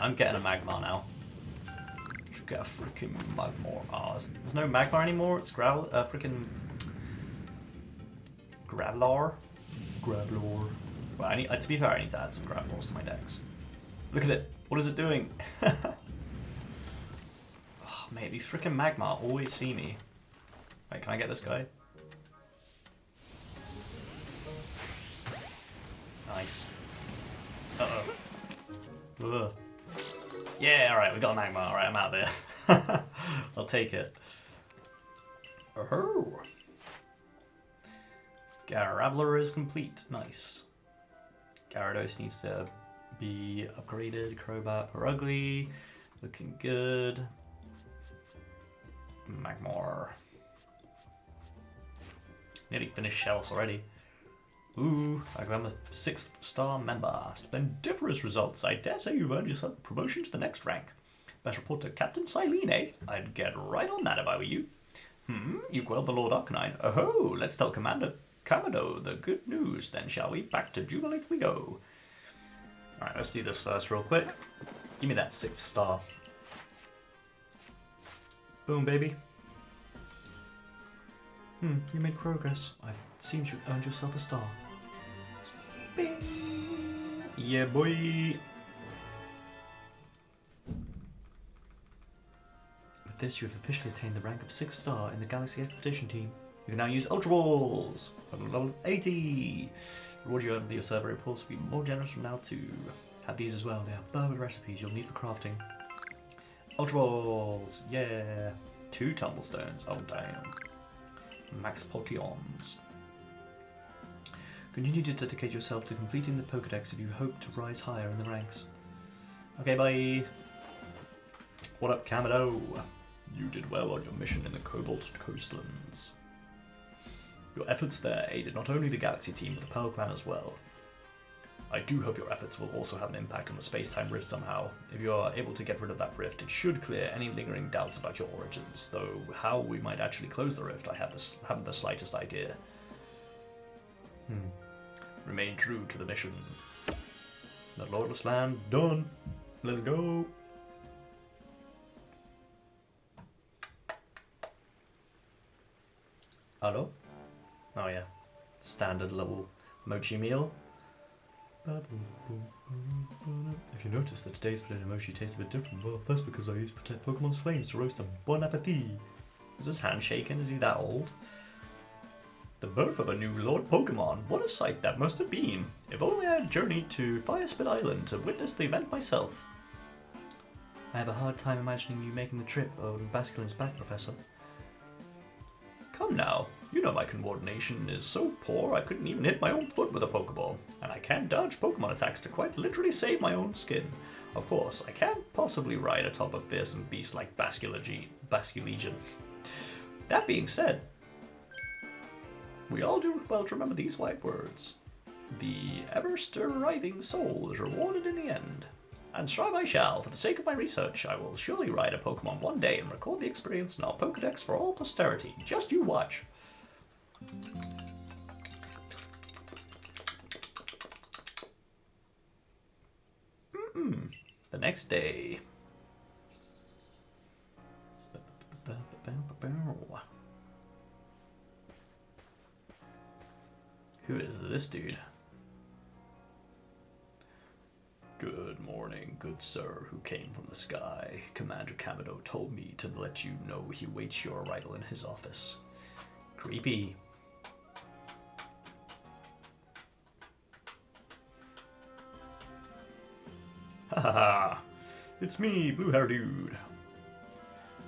I'm getting a Magmar now. Should get a freaking Magmar. Oh, there's no Magmar anymore. It's freaking Graveler. Graveler. Well, to be fair, I need to add some Gravelors to my decks. Look at it. What is it doing? Oh, mate, these freaking Magmar always see me. Wait, can I get this guy? Nice. Uh-oh. Ugh. Yeah, alright, we got a Magmar. Alright, I'm out there. I'll take it. Oh. Graveler is complete. Nice. Gyarados needs to be upgraded. Crobat, Perugly. Looking good. Magmar. Nearly finished shells already. Ooh, I'm a 6th star member. Splendiferous results. I dare say you've earned yourself a promotion to the next rank. Best report to Captain Silene, eh? I'd get right on that if I were you. You quelled the Lord Arcanine. Oh, let's tell Commander Kamado the good news then, shall we? Back to Jubilee we go. Alright, let's do this first real quick. Give me that 6th star. Boom, baby. You made progress. I've seen you earned yourself a star. Bing! Yeah, boy! With this, you have officially attained the rank of 6th star in the Galaxy Expedition team. You can now use Ultra Balls! Level 80! The reward you earn with your survey reports will be more generous from now too. Have these as well. They have perfect recipes you'll need for crafting. Ultra Balls! Yeah! 2 Tumblestones. Oh, damn. Max Potions. Continue to dedicate yourself to completing the Pokedex if you hope to rise higher in the ranks. Okay, bye! What up, Kamado? You did well on your mission in the Cobalt Coastlands. Your efforts there aided not only the Galaxy team, but the Pearl Clan as well. I do hope your efforts will also have an impact on the space-time rift somehow. If you are able to get rid of that rift, it should clear any lingering doubts about your origins, though how we might actually close the rift, I haven't the slightest idea. Remain true to the mission. The Lordless Land, done! Let's go! Hello? Oh yeah, standard little mochi meal. If you notice that today's potato mochi tastes a bit different, well, that's because I used Pokemon's flames to roast them. Bon appetit! Is this handshaking? Is he that old? The birth of a new Lord Pokemon. What a sight that must have been. If only I had journeyed to Firespit Island to witness the event myself. I have a hard time imagining you making the trip on Basculin's back, Professor. Come now. You know my coordination is so poor I couldn't even hit my own foot with a Pokeball, and I can't dodge Pokemon attacks to quite literally save my own skin. Of course, I can't possibly ride atop a fearsome beast like Basculegion. That being said, we all do well to remember these white words. The ever-striving soul is rewarded in the end. And strive I shall. For the sake of my research, I will surely ride a Pokemon one day and record the experience in our Pokedex for all posterity. Just you watch. The next day. Who is this dude? Good morning, good sir who came from the sky. Commander Kamado told me to let you know he waits your arrival in his office. Creepy. Haha, it's me, blue-haired dude.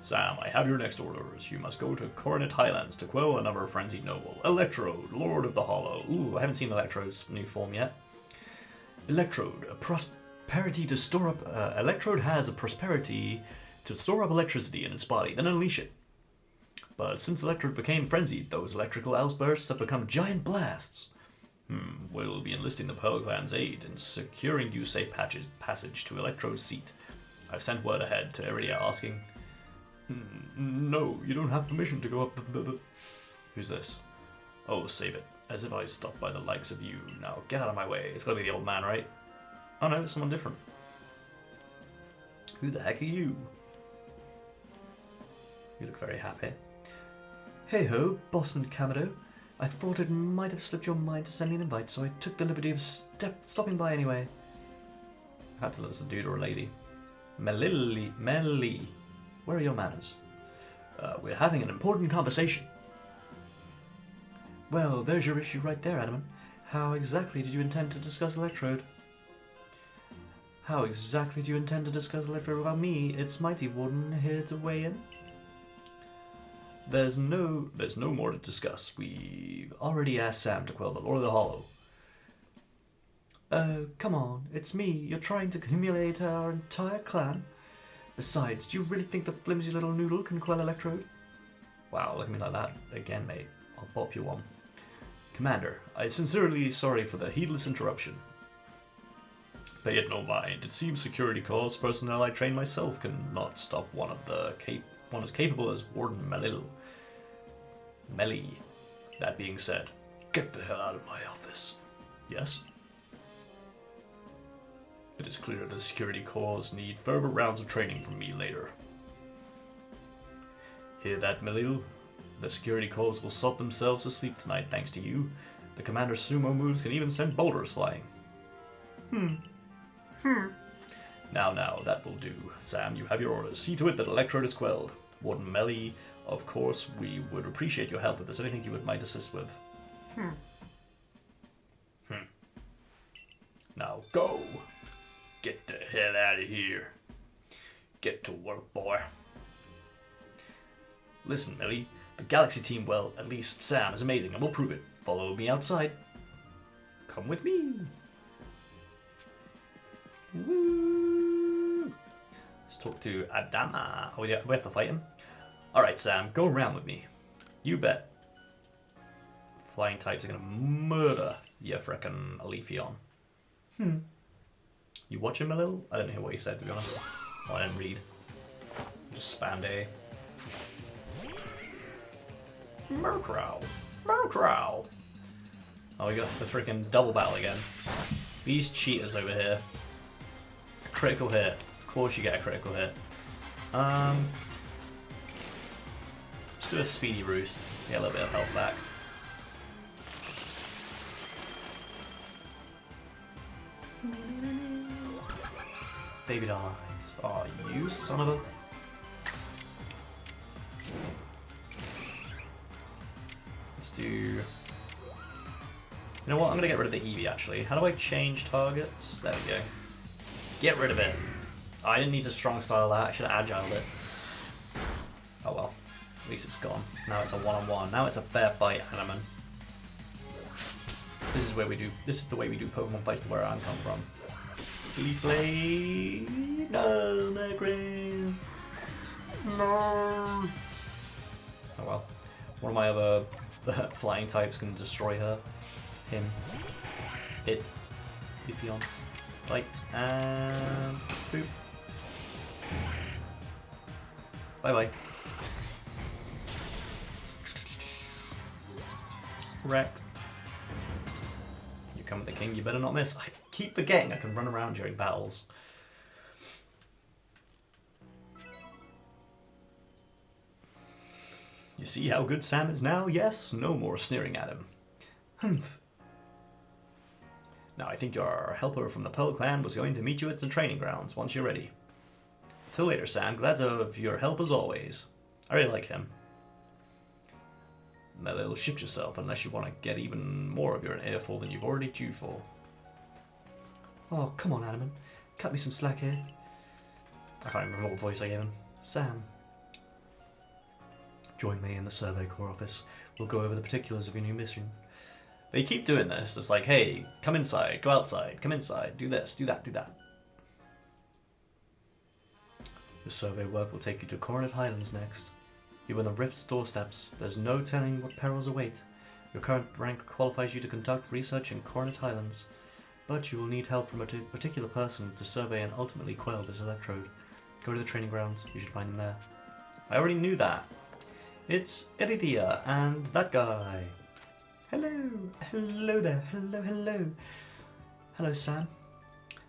Sam, I have your next orders. You must go to Coronet Highlands to quell another frenzied noble. Electrode, Lord of the Hollow. Ooh, I haven't seen Electrode's new form yet. Electrode, a prosperity to store up. Electrode has a prosperity to store up electricity in its body, then unleash it. But since Electrode became frenzied, those electrical outbursts have become giant blasts. We'll be enlisting the Pearl Clan's aid in securing you safe passage to Electrode's seat. I've sent word ahead to Iridia asking. No, you don't have permission to go up the... Who's this? Oh, save it. As if I stopped by the likes of you. Now, get out of my way. It's gotta be the old man, right? Oh no, it's someone different. Who the heck are you? You look very happy. Hey ho, Bossman Kamado. I thought it might have slipped your mind to send me an invite, so I took the liberty of stopping by anyway. I had to know it's a dude or a lady. Melly. Where are your manners? We're having an important conversation. Well, there's your issue right there, Adaman. How exactly did you intend to discuss Electrode? How exactly do you intend to discuss Electrode without me? It's Mighty Warden here to weigh in. There's no more to discuss. We've already asked Sam to quell the Lord of the Hollow. Come on, it's me. You're trying to humiliate our entire clan. Besides, do you really think the flimsy little noodle can quell Electrode? Wow, look at me like that again, mate. I'll pop you one. Commander, I'm sincerely sorry for the heedless interruption. Pay it no mind. It seems security corps personnel I trained myself cannot stop one as capable as Warden Melly. That being said, get the hell out of my office. Yes? It is clear the security corps need further rounds of training from me later. Hear that, Melil? The security corps will sob themselves to sleep tonight thanks to you. The commander's sumo moves can even send boulders flying. Now, that will do. Sam, you have your orders. See to it that Electrode is quelled. Warden Melly, of course, we would appreciate your help if there's anything you might assist with. Now go! Get the hell out of here. Get to work, boy. Listen, Melly, the Galaxy team, well, at least Sam is amazing, and we'll prove it. Follow me outside. Come with me. Woo! Let's talk to Adama. Oh, yeah, we have to fight him? Alright, Sam, go around with me. You bet. Flying types are gonna murder you frickin' Alephion. You watch him a little? I don't hear what he said, to be honest. Oh, I didn't read. Just spammed A. Murkrow. Oh, we got the freaking double battle again. These cheaters over here. Critical hit. Of course you get a critical hit. Just do a speedy roost. Get a little bit of health back. Baby dies. Oh, you son of a... Let's do... You know what? I'm going to get rid of the Eevee, actually. How do I change targets? There we go. Get rid of it. I didn't need to strong style that. I should have agiled it. Oh well. At least it's gone. Now it's a one-on-one. Now it's a fair fight, Adaman. This is the way we do Pokemon fights to where I'm come from. Leaflade! No, Magrin! No! Oh well. One of my other flying types can destroy her. Him. It. Leafeon. Fight. And... boop. Bye bye. Wrecked. You come with the king, you better not miss. I keep forgetting I can run around during battles. You see how good Sam is now? Yes? No more sneering at him. Humph. Now I think your helper from the Pearl Clan was going to meet you at the training grounds once you're ready. Till later, Sam. Glad of your help as always. I really like him. Melil, shift yourself unless you want to get even more of your earful than you've already due for. Oh, come on, Adaman. Cut me some slack here. I can't remember what voice I gave him. Sam. Join me in the Survey Corps office. We'll go over the particulars of your new mission. They keep doing this. It's like, hey, come inside, go outside, come inside, do this, do that, do that. Your survey work will take you to Coronet Highlands next. You're on the Rift's doorsteps. There's no telling what perils await. Your current rank qualifies you to conduct research in Coronet Highlands, but you will need help from a particular person to survey and ultimately quell this Electrode. Go to the training grounds. You should find them there. I already knew that. It's Iridia and that guy. Hello. Hello there. Hello, hello. Hello, Sam.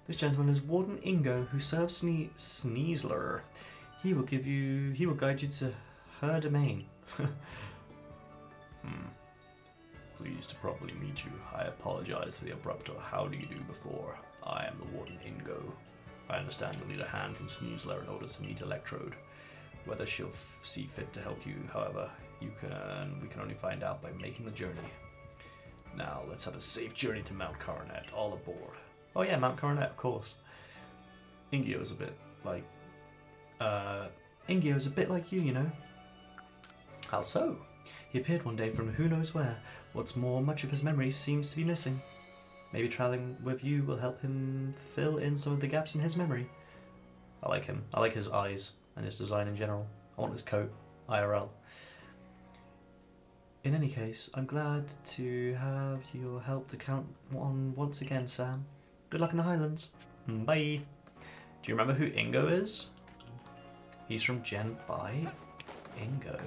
This gentleman is Warden Ingo, who serves Sneasler. He will guide you to her domain. Pleased to properly meet you. I apologize for the abrupt how do you do before. I am the Warden Ingo. I understand you'll need a hand from Sneasler in order to meet Electrode. Whether she'll see fit to help you, however, we can only find out by making the journey. Now, let's have a safe journey to Mount Coronet. All aboard. Oh yeah, Mount Coronet, of course. Ingio's a bit like... Ingio's a bit like you know. How so? He appeared one day from who knows where. What's more, much of his memory seems to be missing. Maybe traveling with you will help him fill in some of the gaps in his memory. I like him. I like his eyes and his design in general. I want his coat. IRL. In any case, I'm glad to have your help to count on once again, Sam. Good luck in the Highlands. Bye. Do you remember who Ingo is? He's from Gen 5? Ingo.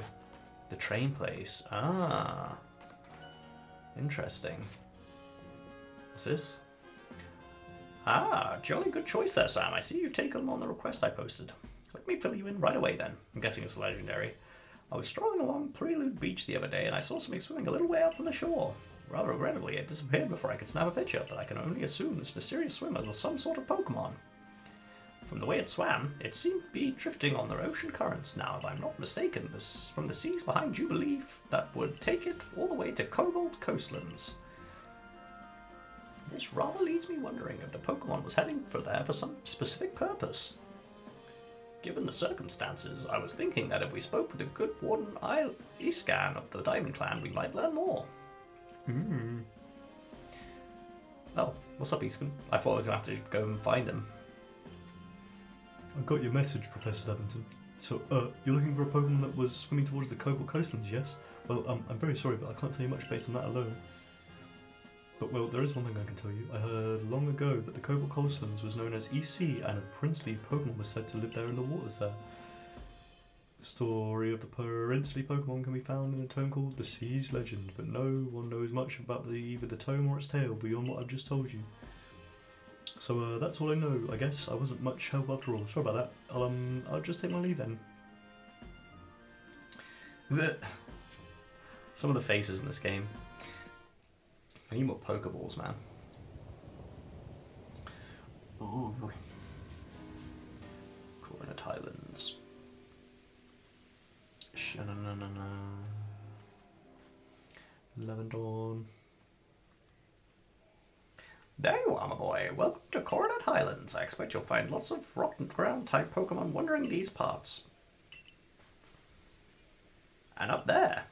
The train place. Ah. Interesting. What's this? Ah, jolly good choice there, Sam. I see you've taken on the request I posted. Let me fill you in right away then. I'm guessing it's legendary. I was strolling along Prelude Beach the other day and I saw something swimming a little way out from the shore. Rather regrettably, it disappeared before I could snap a picture, but I can only assume this mysterious swimmer was some sort of Pokemon. From the way it swam, it seemed to be drifting on the ocean currents. Now, if I'm not mistaken, from the seas behind Jubilee, that would take it all the way to Cobalt Coastlands. This rather leads me wondering if the Pokemon was heading for there for some specific purpose. Given the circumstances, I was thinking that if we spoke with a good Warden Escan of the Diamond Clan, we might learn more. Oh, what's up, Escan? I thought I was going to have to go and find him. I got your message, Professor Levinton. So, you're looking for a Pokemon that was swimming towards the Cobalt Coastlands, yes? Well, I'm very sorry, but I can't tell you much based on that alone. But, well, there is one thing I can tell you. I heard long ago that the Cobalt Coastlands was known as EC, and a princely Pokemon was said to live there in the waters there. The story of the princely Pokemon can be found in a tome called The Sea's Legend, but no one knows much about either the tome or its tale beyond what I've just told you. So that's all I know, I guess. I wasn't much help after all. Sorry about that. I'll just take my leave then. Some of the faces in this game. I need more Pokeballs, man. Ooh. Coronet Highlands. Sha-na-na-na-na. Lavendorn. There you are, my boy. Welcome to Coronet Highlands. I expect you'll find lots of rotten ground type Pokemon wandering these parts. And up there,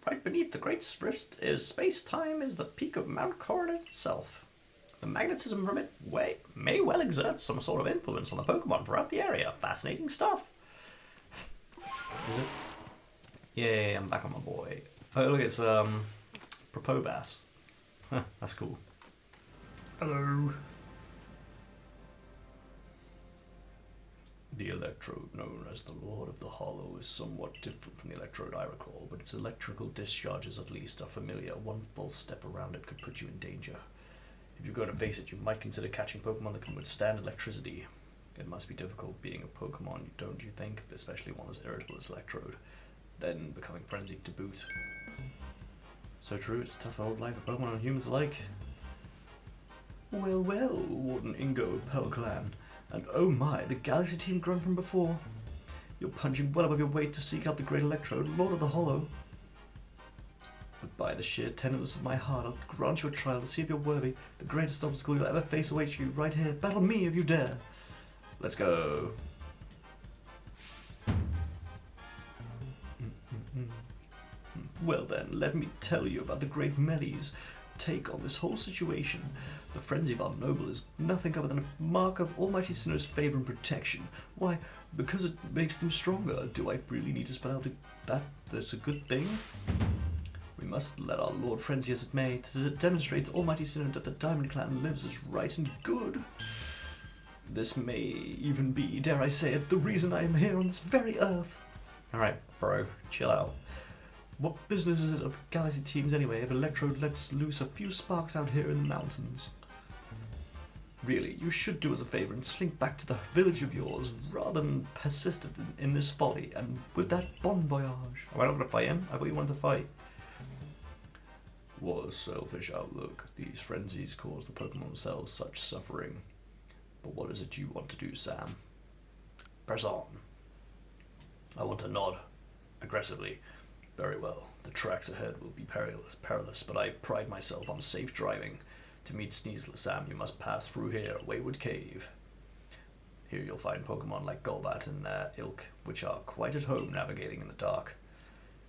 right beneath the Great Rift is space-time, is the peak of Mount Coronet itself. The magnetism from it may well exert some sort of influence on the Pokemon throughout the area. Fascinating stuff. Is it? Yay, I'm back on my boy. Oh, look, it's Propobass. That's cool. Hello. The Electrode, known as the Lord of the Hollow, is somewhat different from the Electrode I recall, but its electrical discharges at least are familiar. One false step around it could put you in danger. If you're going to face it, you might consider catching Pokemon that can withstand electricity. It must be difficult being a Pokemon, don't you think? Especially one as irritable as Electrode. Then becoming frenzied to boot. So true, it's a tough old life for Pokemon and humans alike. Well, well, Warden Ingo of Pearl Clan. And oh my, the Galaxy team grown from before. You're punching well above your weight to seek out the great Electrode, Lord of the Hollow. But by the sheer tenderness of my heart, I'll grant you a trial to see if you're worthy. The greatest obstacle you'll ever face awaits you right here. Battle me if you dare. Let's go. Well then, let me tell you about the great Melly's take on this whole situation. The frenzy of our noble is nothing other than a mark of Almighty Sinnoh's favour and protection. Why? Because it makes them stronger. Do I really need to spell out that that's a good thing? We must let our Lord frenzy as it may, to demonstrate to Almighty Sinnoh that the Diamond Clan lives as right and good. This may even be, dare I say it, the reason I am here on this very earth. Alright, bro, chill out. What business is it of Galaxy teams anyway if Electrode lets loose a few sparks out here in the mountains? Really, you should do us a favour and slink back to the village of yours rather than persist in this folly and with that bon voyage. Am I not going to fight him? I thought you wanted to fight. What a selfish outlook. These frenzies cause the Pokemon themselves such suffering. But what is it you want to do, Sam? Press on. I want to nod. Aggressively. Very well. The tracks ahead will be perilous, but I pride myself on safe driving. To meet Sneasel, Sam, you must pass through here, Wayward Cave. Here you'll find Pokemon like Golbat and Ilk, which are quite at home navigating in the dark.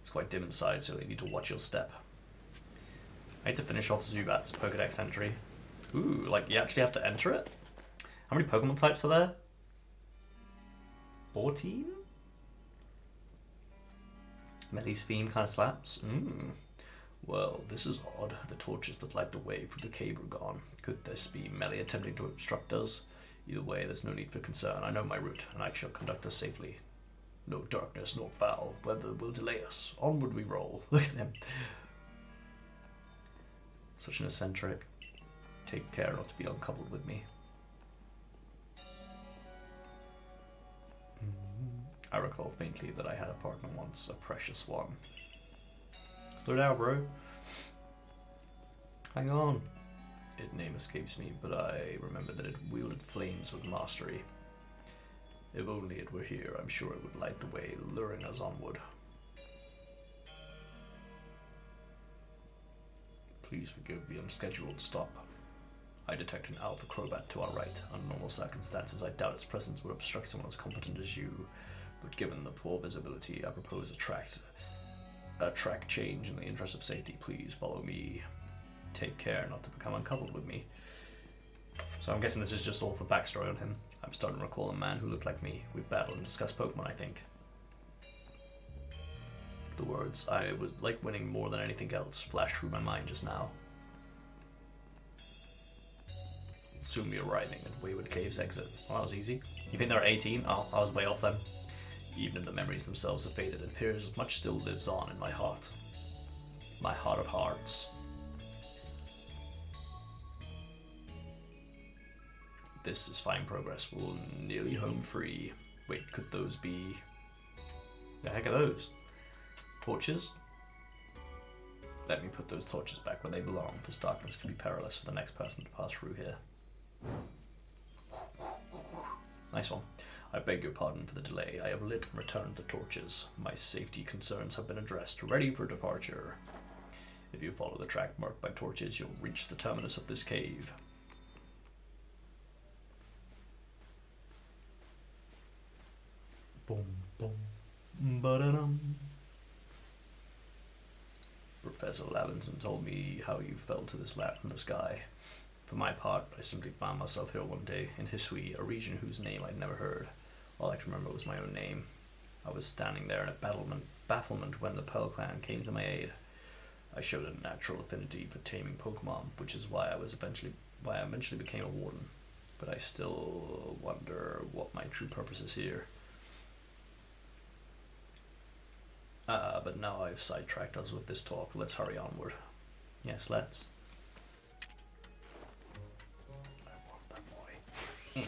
It's quite dim inside, so you need to watch your step. I need to finish off Zubat's Pokedex entry. Ooh, like you actually have to enter it? How many Pokemon types are there? 14? Melly's theme kind of slaps. Well, this is odd. The torches that light the way through the cave are gone. Could this be Melly attempting to obstruct us? Either way, there's no need for concern. I know my route, and I shall conduct us safely. No darkness, nor foul. Weather will delay us. Onward we roll. Look at him. Such an eccentric. Take care not to be uncoupled with me. I recall faintly that I had a partner once, a precious one. Slow down, bro. Hang on. Its name escapes me, but I remember that it wielded flames with mastery. If only it were here, I'm sure it would light the way, luring us onward. Please forgive the unscheduled stop. I detect an Alpha Crobat to our right. Under normal circumstances, I doubt its presence would obstruct someone as competent as you, but given the poor visibility, I propose a track change in the interest of safety. Please follow me. Take care not to become uncoupled with me. So I'm guessing this is just all for backstory on him. I'm starting to recall a man who looked like me. We battled and discussed Pokemon, I think. The words, I was like winning more than anything else, flashed through my mind just now. Soon be arriving at Wayward Cave's exit. Well, that was easy. You think there are 18? Oh, I was way off then. Even if the memories themselves have faded, it appears as much still lives on in my heart. My heart of hearts. This is fine progress. We're nearly home free. Wait, could those be... The heck are those? Torches? Let me put those torches back where they belong. This darkness could be perilous for the next person to pass through here. Nice one. I beg your pardon for the delay. I have lit and returned the torches. My safety concerns have been addressed. Ready for departure. If you follow the track marked by torches, you'll reach the terminus of this cave. Boom, boom, ba-da-dum. Professor Laventon told me how you fell to this lap from the sky. For my part, I simply found myself here one day, in Hisui, a region whose name I'd never heard. All I could remember was my own name. I was standing there in bafflement when the Pearl Clan came to my aid. I showed a natural affinity for taming Pokemon, which is why I eventually became a warden. But I still wonder what my true purpose is here. But now I've sidetracked us with this talk. Let's hurry onward. Yes, let's. I want that boy.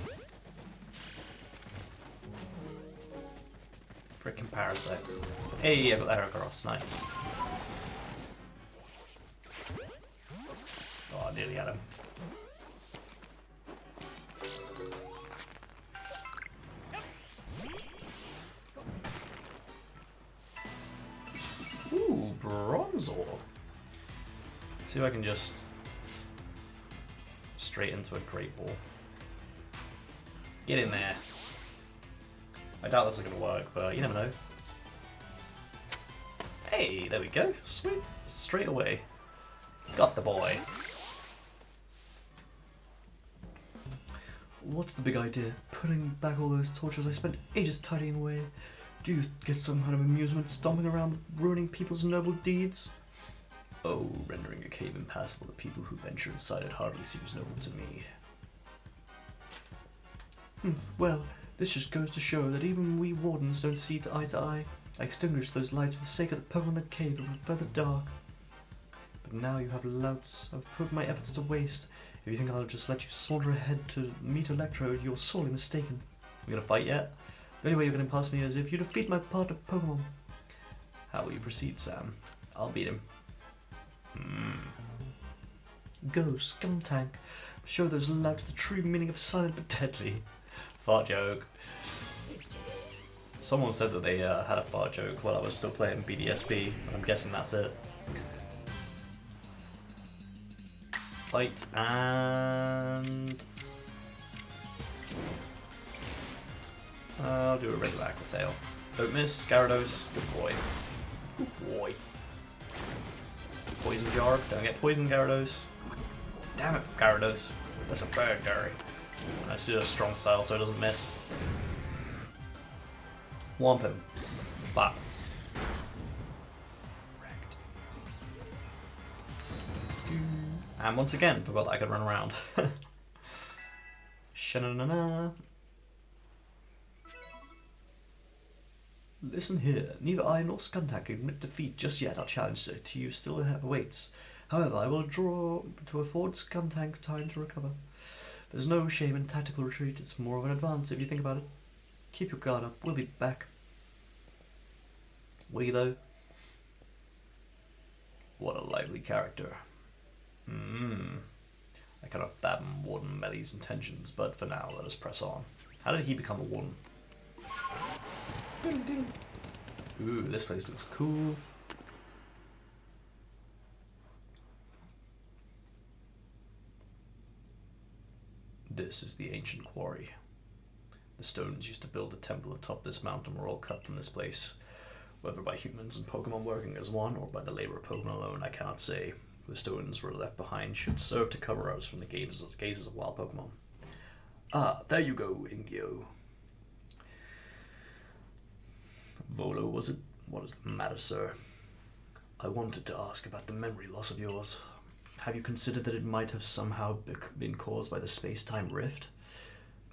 Frickin' Parasite. Hey, I got the Heracross. Nice. Oh, I nearly had him. Ooh, Bronzor. See if I can just straight into a Great Ball. Get in there. I doubt this is gonna work, but you never know. Hey, there we go. Sweet. Straight away. Got the boy. What's the big idea? Putting back all those torches I spent ages tidying away. Do you get some kind of amusement stomping around ruining people's noble deeds? Oh, rendering a cave impassable to people who venture inside it hardly seems noble to me. Well, this just goes to show that even we wardens don't see eye to eye. I extinguished those lights for the sake of the Pokemon in the cave that were further dark. But now you have louts. I've put my efforts to waste If you think I'll just let you saunter ahead to meet Electrode, you're sorely mistaken. We gonna fight yet? The only way you're gonna pass me is if you defeat my partner Pokemon. How will you proceed, Sam? I'll beat him. Go, Skuntank. Show those louts the true meaning of silent but deadly. Fart joke. Someone said that they had a fart joke while I was still playing BDSP. I'm guessing that's it. Fight and... I'll do a regular Aqua Tail. Don't miss, Gyarados. Good boy. Good boy. Poison Jar. Don't get poisoned, Gyarados. Damn it, Gyarados. That's a bird, Gary. Let's do a strong style so it doesn't miss. Whomp him. Bop. Wrecked. And once again, forgot that I could run around. Sha-na-na-na. Listen here, neither I nor Skuntank admit defeat just yet. Our challenge to you still awaits. However, I will draw to afford Skuntank time to recover. There's no shame in tactical retreat, it's more of an advance if you think about it. Keep your guard up, we'll be back. We though? What a lively character. I cannot fathom Warden Melly's intentions, but for now let us press on. How did he become a warden? Ooh, this place looks cool. This is the ancient quarry. The stones used to build the temple atop this mountain were all cut from this place. Whether by humans and Pokemon working as one, or by the labor of Pokemon alone, I cannot say. The stones were left behind should serve to cover us from the gazes of wild Pokemon. Ah, there you go, Ingio. Volo, was it? What is the matter, sir? I wanted to ask about the memory loss of yours. Have you considered that it might have somehow been caused by the space-time rift?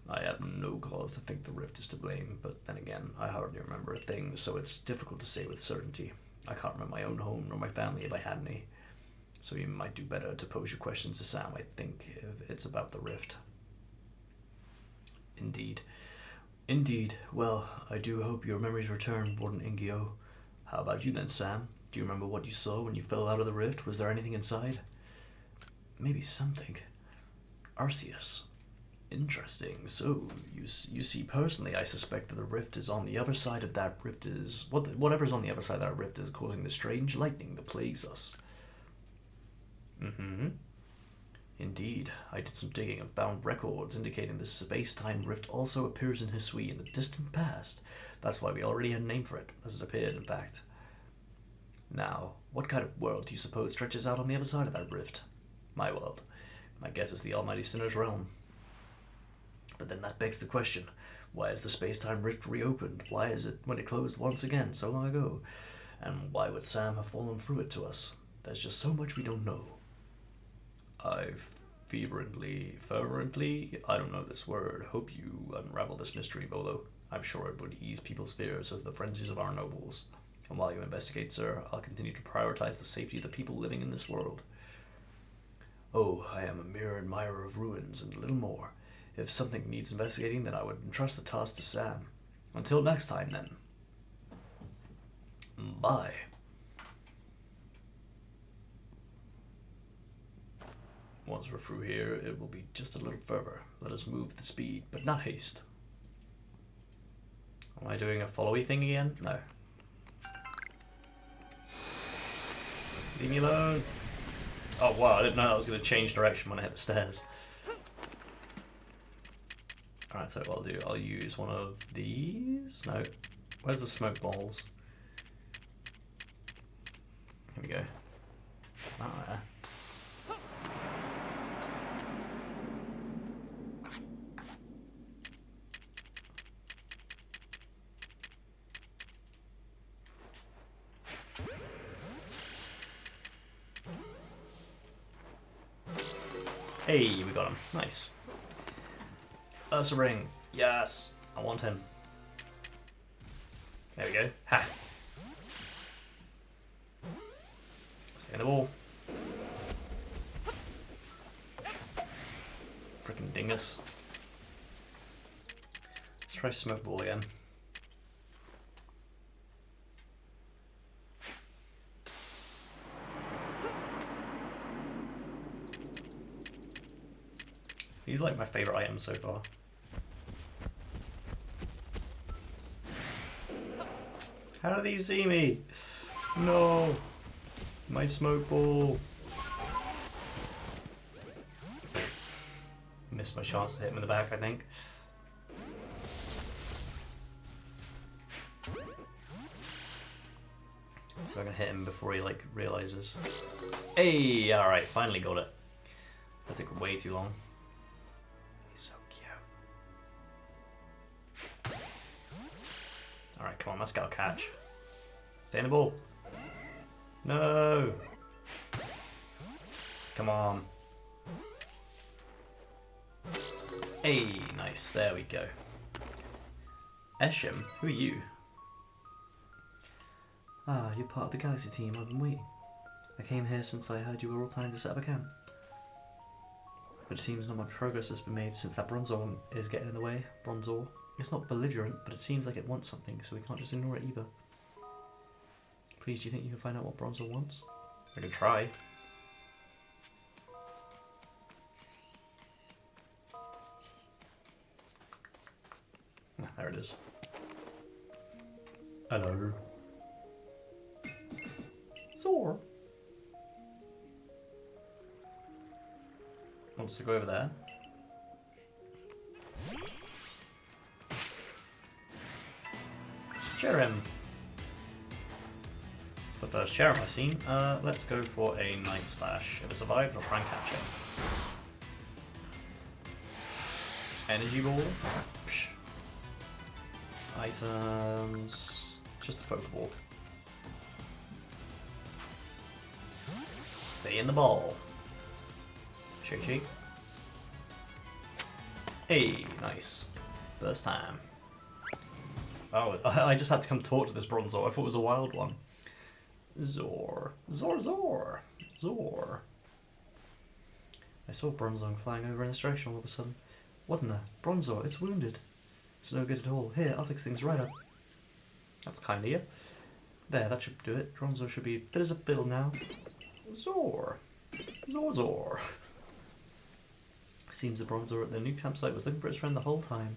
I have no cause to think the rift is to blame, but then again, I hardly remember a thing, so it's difficult to say with certainty. I can't remember my own home nor my family if I had any. So you might do better to pose your questions to Sam, I think, if it's about the rift. Indeed. Indeed. Well, I do hope your memories return, Warden Ingio. How about you then, Sam? Do you remember what you saw when you fell out of the rift? Was there anything inside? Maybe something. Arceus. Interesting. So, you see, personally, I suspect that the rift is on the other side of that rift is... Whatever's on the other side of that rift is causing the strange lightning that plagues us. Indeed. I did some digging and found records indicating this space-time rift also appears in Hisui in the distant past. That's why we already had a name for it, as it appeared, in fact. Now, what kind of world do you suppose stretches out on the other side of that rift? My world. My guess is the Almighty Sinner's realm. But then that begs the question, why is the space-time rift reopened? Why is it when it closed once again so long ago? And why would Sam have fallen through it to us? There's just so much we don't know. I fervently, I don't know this word, hope you unravel this mystery, Volo. I'm sure it would ease people's fears of the frenzies of our nobles. And while you investigate, sir, I'll continue to prioritize the safety of the people living in this world. Oh, I am a mere admirer of ruins and little more. If something needs investigating, then I would entrust the task to Sam. Until next time, then. Bye. Once we're through here, it will be just a little further. Let us move with speed, but not haste. Am I doing a followy thing again? No. Leave me alone. Oh wow, I didn't know I was going to change direction when I hit the stairs. Alright, so what I'll do, I'll use one of these. No. Where's the smoke balls? Here we go. Ah. Hey, we got him. Nice. Ursa Ring. Yes. I want him. There we go. Ha. Stay in the ball. Freaking dingus. Let's try Smoke Ball again. He's like my favorite item so far. How do these see me? No! My Smoke Ball! Missed my chance to hit him in the back, I think. So I'm gonna hit him before he like realizes. Hey, alright, finally got it. That took way too long. He's so cute. Alright, come on, let's go catch. Stay in the ball. No! Come on. Hey, nice, there we go. Eshim, who are you? Ah, you're part of the Galaxy team. I've been waiting. I came here since I heard you were all planning to set up a camp. But it seems not much progress has been made since that Bronzor is getting in the way. Bronzor. It's not belligerent, but it seems like it wants something, so we can't just ignore it either. Please, do you think you can find out what Bronzor wants? I can try. Ah, there it is. Hello. Zor. Wants to go over there. Cherim. It's the first Cherim I've seen. Let's go for a Night Slash. If it survives, I'll try and catch him. Energy Ball. Psh. Items. Just a Pokeball. Stay in the ball. Shake, shake. Hey, nice. First time. Oh, I just had to come talk to this Bronzor. I thought it was a wild one. Zor. Zor, Zor. Zor. I saw Bronzor flying over in this direction all of a sudden. What in the? Bronzor, it's wounded. It's no good at all. Here, I'll fix things right up. That's kind of you. There, that should do it. Bronzor should be fit as a fiddle now. Zor. Zor, Zor. Seems the Bronzor at the new campsite was looking for his friend the whole time.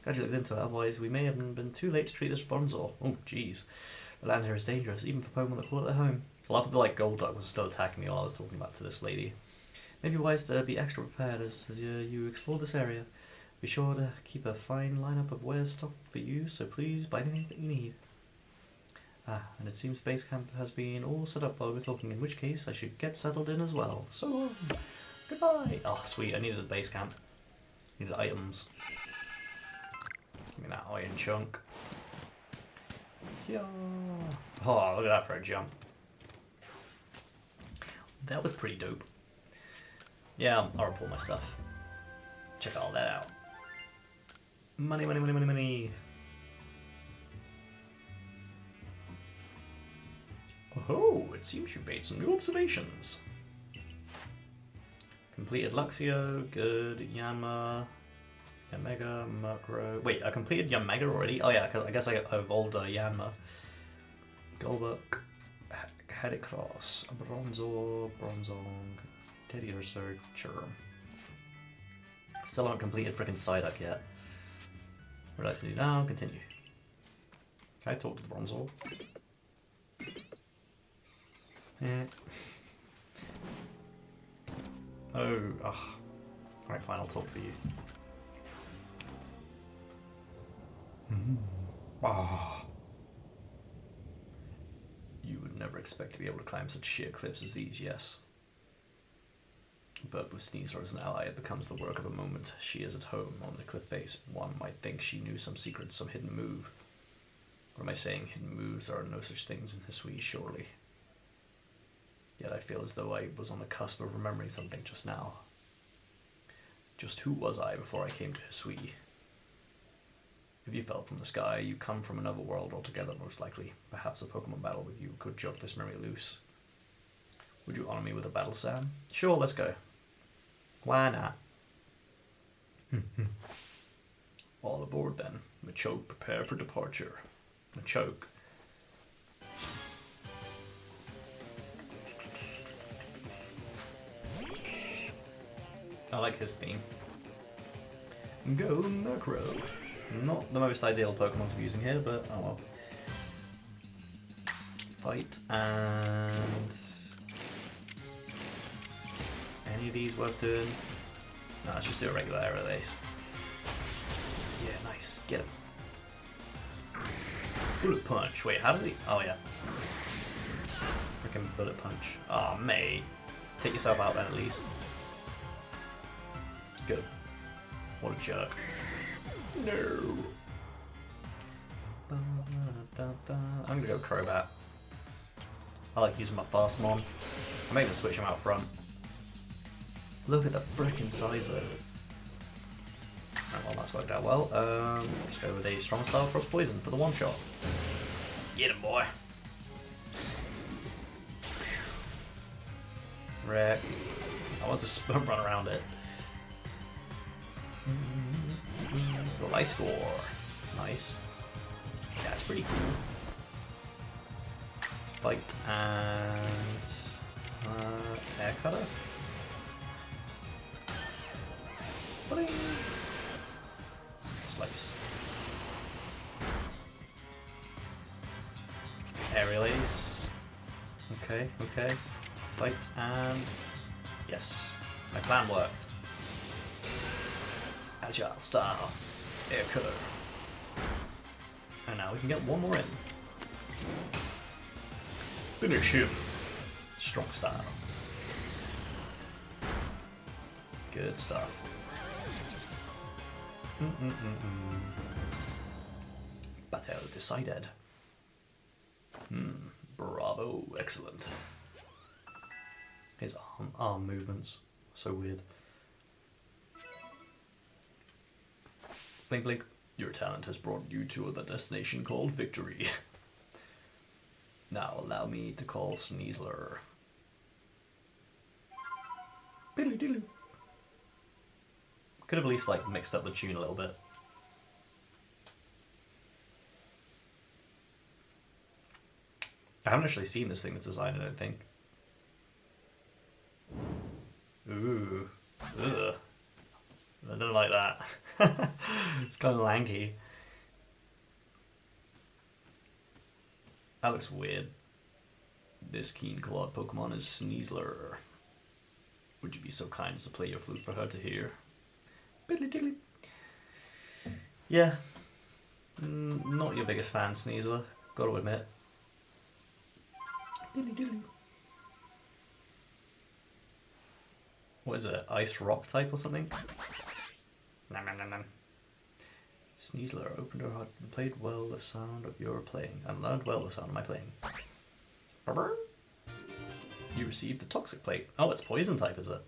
Glad you looked into it, otherwise we may have been too late to treat this Bronzor. Oh, jeez. The land here is dangerous, even for Pokemon that call it their home. I love that like Golduck was still attacking me while I was talking about to this lady. Maybe wise to be extra prepared as you explore this area. Be sure to keep a fine lineup of wares stocked for you, so please buy anything that you need. Ah, and it seems base camp has been all set up while we're talking, in which case I should get settled in as well. So, goodbye. Oh, sweet. I needed a base camp. Needed items. Give me that iron chunk. Yeah. Oh, look at that for a jump. That was pretty dope. Yeah, I'll report my stuff. Check all that out. Money, money, money, money, money. Oh, it seems you made some new observations. Completed Luxio, good, Yanma, Yamega, Murkrow. Wait, I completed Yamega already? Oh yeah, because I guess I evolved a Yanma. Golbuck, Heracross, Bronzor, Bronzong, Teddy Researcher. Still haven't completed frickin' Psyduck yet. What would I like to do now? Continue. Can I talk to the Bronzor? Yeah. Oh, ugh. Alright, fine, I'll talk to you. Ah. You would never expect to be able to climb such sheer cliffs as these, yes. But with Sneasel as an ally, it becomes the work of a moment. She is at home on the cliff face. One might think she knew some secret, some hidden move. What am I saying? Hidden moves? There are no such things in Hisui, surely. Yet I feel as though I was on the cusp of remembering something just now. Just who was I before I came to Hisui? If you fell from the sky, you come from another world altogether, most likely. Perhaps a Pokemon battle with you could jerk this memory loose. Would you honor me with a battle, Sam? Sure, let's go. Why not? All aboard then. Machoke, prepare for departure. Machoke. I like his theme. Go Murkrow. Not the most ideal Pokemon to be using here, but oh well. Fight and... Any of these worth doing? No, let's just do a regular air release. Yeah, nice. Get him. Bullet punch. Wait, how did he... Oh, yeah. Freaking bullet punch. Oh, mate. Take yourself out then, at least. Good. What a jerk. No. I'm gonna go Crobat. I like using my fast mon. I may even switch him out front. Look at the frickin' size of it. Right, well, that's worked out well. Just go with a strong style cross poison for the one shot. Get him, boy. Wrecked. I want to run around it. The light score. Nice. That's pretty cool. Bite and air cutter. Ba-ding. Slice. Aerial Ace. Okay, okay. Bite and... Yes. My plan worked. Agile style. Air cutter. And now we can get one more in. Finish him. Strong style. Good stuff. Battle decided. Bravo, excellent. His arm movements, so weird. Blink blink, your talent has brought you to the destination called victory. Now allow me to call Sneasler. Diddly diddly. Could have at least like mixed up the tune a little bit. I haven't actually seen this thing's design, I don't think. Ooh. Ugh. I don't like that. It's kind of lanky. That looks weird. This keen-clawed Pokemon is Sneasler. Would you be so kind as to play your flute for her to hear? Biddly diddly. Yeah. Not your biggest fan, Sneasler. Gotta admit. Biddly diddly. What is it? Ice rock type or something? Nom nom nom nom. Sneasler opened her heart and played well the sound of your playing, and learned well the sound of my playing. Brr. You received the toxic plate. Oh, it's poison type, is it?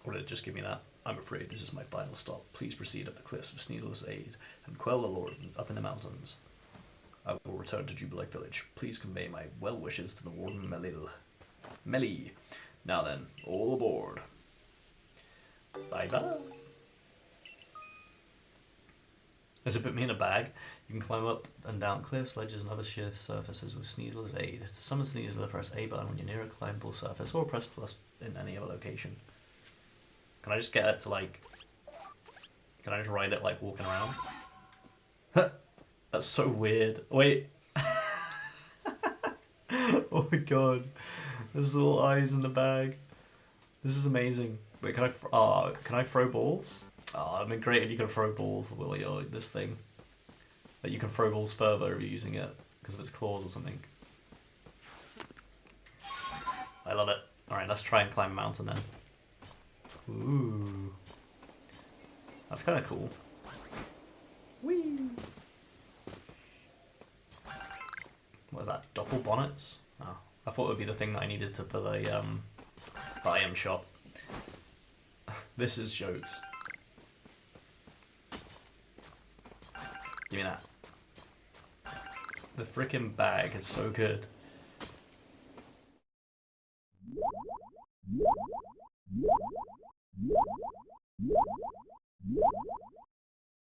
Or did it just give me that? I'm afraid this is my final stop. Please proceed up the cliffs with Sneasler's aid, and quell the Lord up in the mountains. I will return to Jubilee Village. Please convey my well wishes to the Warden Melee. Now then, all aboard. Bye-bye. As it put me in a bag, you can climb up and down cliffs, ledges, and other sheer surfaces with Sneasler's aid. To summon Sneasler, press A button when you're near a climbable surface, or press plus in any other location. Can I just get it to like... Can I just ride it like walking around? That's so weird. Wait. Oh my god. There's little eyes in the bag. This is amazing. Wait, can I throw balls? Oh, it'd be great if you could throw balls with this thing. Like you can throw balls further if you're using it because of its claws or something. I love it. Alright, let's try and climb a mountain then. Ooh. That's kind of cool. Whee! What is that? Doppel bonnets? Oh, I thought it would be the thing that I needed for the item shop. This is jokes. Give me that. The frickin' bag is so good.